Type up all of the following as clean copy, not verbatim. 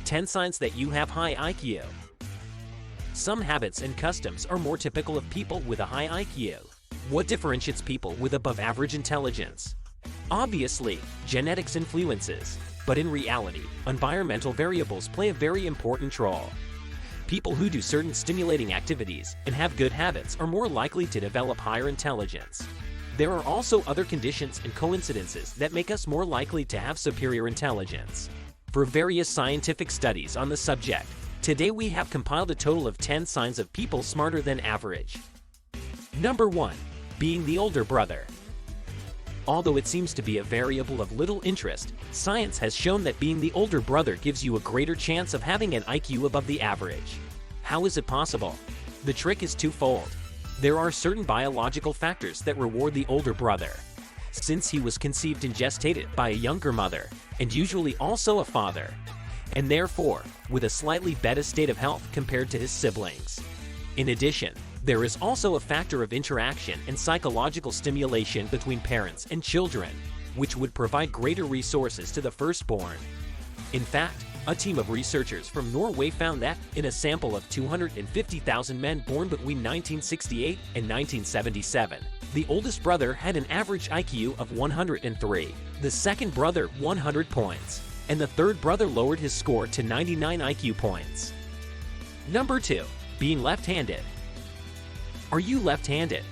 10 signs that you have high IQ. Some habits and customs are more typical of people with a high IQ. What differentiates people with above-average intelligence? Obviously, genetics influences, but in reality, environmental variables play a very important role. People who do certain stimulating activities and have good habits are more likely to develop higher intelligence. There are also other conditions and coincidences that make us more likely to have superior intelligence. For various scientific studies on the subject, today we have compiled a total of 10 signs of people smarter than average. Number 1. Being the older brother. Although it seems to be a variable of little interest, science has shown that being the older brother gives you a greater chance of having an IQ above the average. How is it possible? The trick is twofold. There are certain biological factors that reward the older brother, since he was conceived and gestated by a younger mother, and usually also a father, and therefore with a slightly better state of health compared to his siblings. In addition, there is also a factor of interaction and psychological stimulation between parents and children, which would provide greater resources to the firstborn. In fact, a team of researchers from Norway found that, in a sample of 250,000 men born between 1968 and 1977, the oldest brother had an average IQ of 103, the second brother 100 points, and the third brother lowered his score to 99 IQ points. Number 2. Being left-handed. Are you left-handed?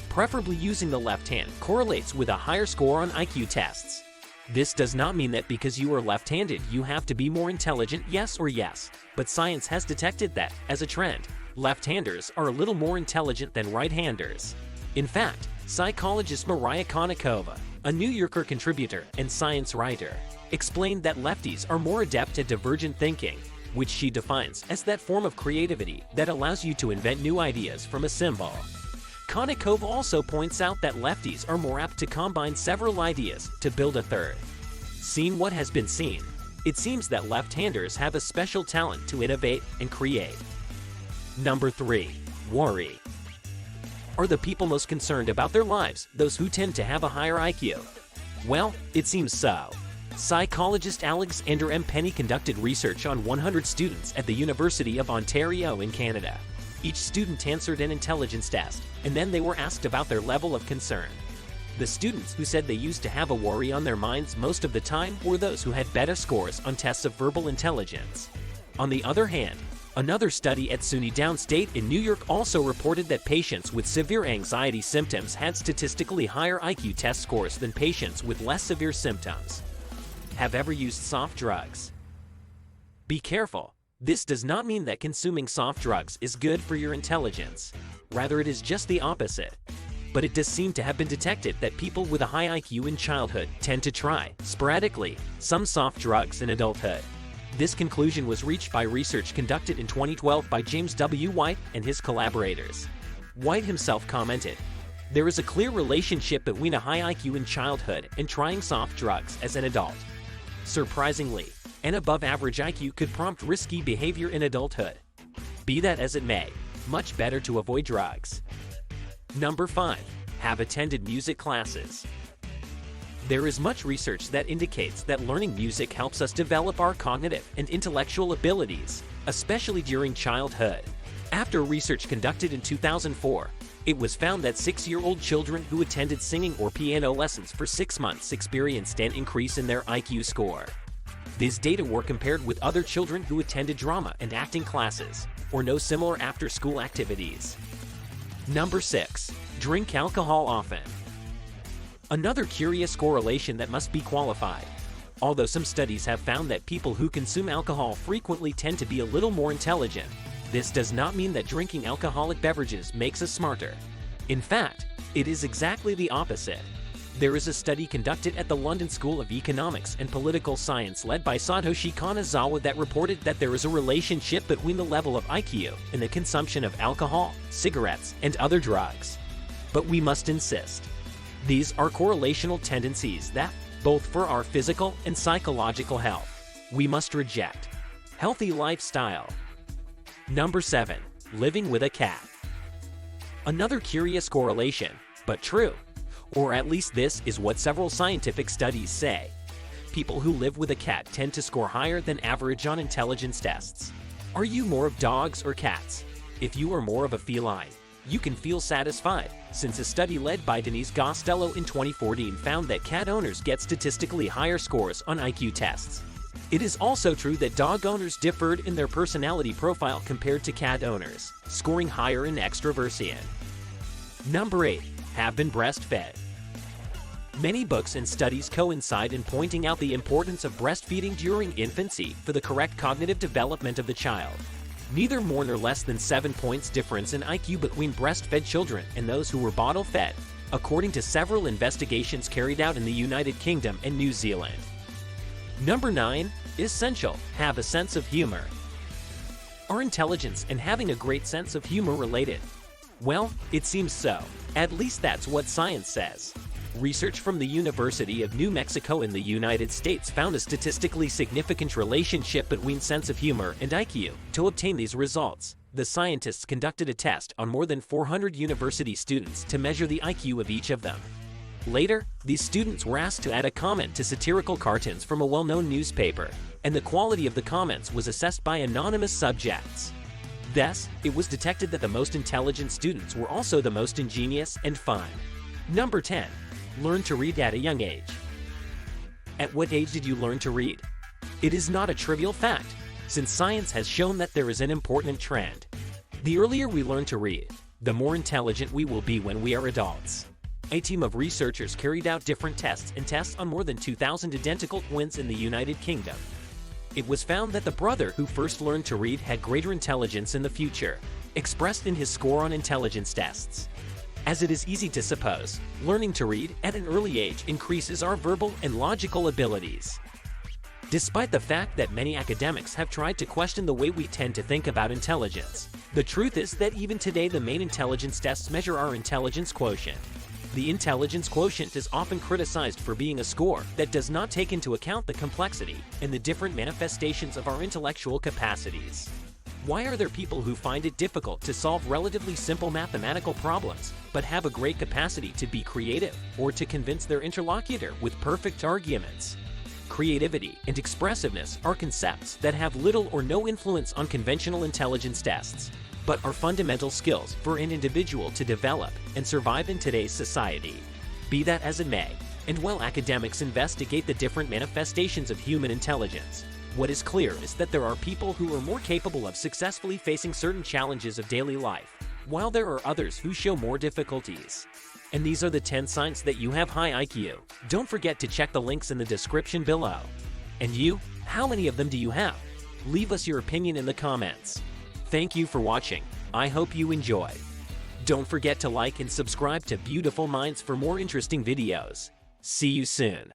Preferably using the left hand correlates with a higher score on IQ tests. This does not mean that because you are left-handed you have to be more intelligent, yes, but science has detected that, as a trend, left-handers are a little more intelligent than right-handers. In fact, psychologist Maria Konnikova, a New Yorker contributor and science writer, explained that lefties are more adept at divergent thinking, which she defines as that form of creativity that allows you to invent new ideas from a symbol. Konnikova also points out that lefties are more apt to combine several ideas to build a third. Seeing what has been seen, it seems that left-handers have a special talent to innovate and create. Number 3. Worry. Are the people most concerned about their lives those who tend to have a higher IQ? Well, it seems so. Psychologist Alexander M. Penny conducted research on 100 students at the University of Ontario in Canada. Each student answered an intelligence test, and then they were asked about their level of concern. The students who said they used to have a worry on their minds most of the time were those who had better scores on tests of verbal intelligence. On the other hand, another study at SUNY Downstate in New York also reported that patients with severe anxiety symptoms had statistically higher IQ test scores than patients with less severe symptoms. Have ever used soft drugs? Be careful. This does not mean that consuming soft drugs is good for your intelligence. Rather, it is just the opposite. But it does seem to have been detected that people with a high IQ in childhood tend to try, sporadically, some soft drugs in adulthood. This conclusion was reached by research conducted in 2012 by James W. White and his collaborators. White himself commented, "There is a clear relationship between a high IQ in childhood and trying soft drugs as an adult. Surprisingly, an above-average IQ could prompt risky behavior in adulthood. Be that as it may, much better to avoid drugs." Number 5. Have attended music classes. There is much research that indicates that learning music helps us develop our cognitive and intellectual abilities, especially during childhood. After research conducted in 2004, it was found that 6-year-old children who attended singing or piano lessons for 6 months experienced an increase in their IQ score. These data were compared with other children who attended drama and acting classes, or no similar after-school activities. Number 6. Drink alcohol often. Another curious correlation that must be qualified. Although some studies have found that people who consume alcohol frequently tend to be a little more intelligent, this does not mean that drinking alcoholic beverages makes us smarter. In fact, it is exactly the opposite. There is a study conducted at the London School of Economics and Political Science led by Satoshi Kanazawa that reported that there is a relationship between the level of IQ and the consumption of alcohol, cigarettes, and other drugs. But we must insist. These are correlational tendencies that, both for our physical and psychological health, we must reject. Healthy lifestyle. Number 7. Living with a cat. Another curious correlation, but true. Or at least this is what several scientific studies say. people who live with a cat tend to score higher than average on intelligence tests. Are you more of dogs or cats? If you are more of a feline, you can feel satisfied, since a study led by Denise Costello in 2014 found that cat owners get statistically higher scores on IQ tests. It is also true that dog owners differed in their personality profile compared to cat owners, scoring higher in extroversion. Number 8. Have been breastfed. Many books and studies coincide in pointing out the importance of breastfeeding during infancy for the correct cognitive development of the child. Neither more nor less than 7 points difference in IQ between breastfed children and those who were bottle-fed, according to several investigations carried out in the United Kingdom and New Zealand. Number 9. Essential. Have a sense of humor. Are intelligence and having a great sense of humor related? Well, it seems so. At least that's what science says. Research from the University of New Mexico in the United States found a statistically significant relationship between sense of humor and IQ. To obtain these results, the scientists conducted a test on more than 400 university students to measure the IQ of each of them. Later, these students were asked to add a comment to satirical cartoons from a well-known newspaper, and the quality of the comments was assessed by anonymous subjects. Thus, it was detected that the most intelligent students were also the most ingenious and fun. Number 10. Learn to read at a young age. At what age did you learn to read? It is not a trivial fact, since science has shown that there is an important trend. The earlier we learn to read, the more intelligent we will be when we are adults. A team of researchers carried out different tests on more than 2,000 identical twins in the United Kingdom. It was found that the brother who first learned to read had greater intelligence in the future, expressed in his score on intelligence tests. As it is easy to suppose, learning to read at an early age increases our verbal and logical abilities. Despite the fact that many academics have tried to question the way we tend to think about intelligence, the truth is that even today the main intelligence tests measure our intelligence quotient. The intelligence quotient is often criticized for being a score that does not take into account the complexity and the different manifestations of our intellectual capacities. Why are there people who find it difficult to solve relatively simple mathematical problems, but have a great capacity to be creative or to convince their interlocutor with perfect arguments? Creativity and expressiveness are concepts that have little or no influence on conventional intelligence tests, but are fundamental skills for an individual to develop and survive in today's society. Be that as it may, and while academics investigate the different manifestations of human intelligence, what is clear is that there are people who are more capable of successfully facing certain challenges of daily life, while there are others who show more difficulties. And these are the 10 signs that you have high IQ. Don't forget to check the links in the description below. And you? How many of them do you have? Leave us your opinion in the comments. Thank you for watching. I hope you enjoy. Don't forget to like and subscribe to Beautiful Minds for more interesting videos. See you soon.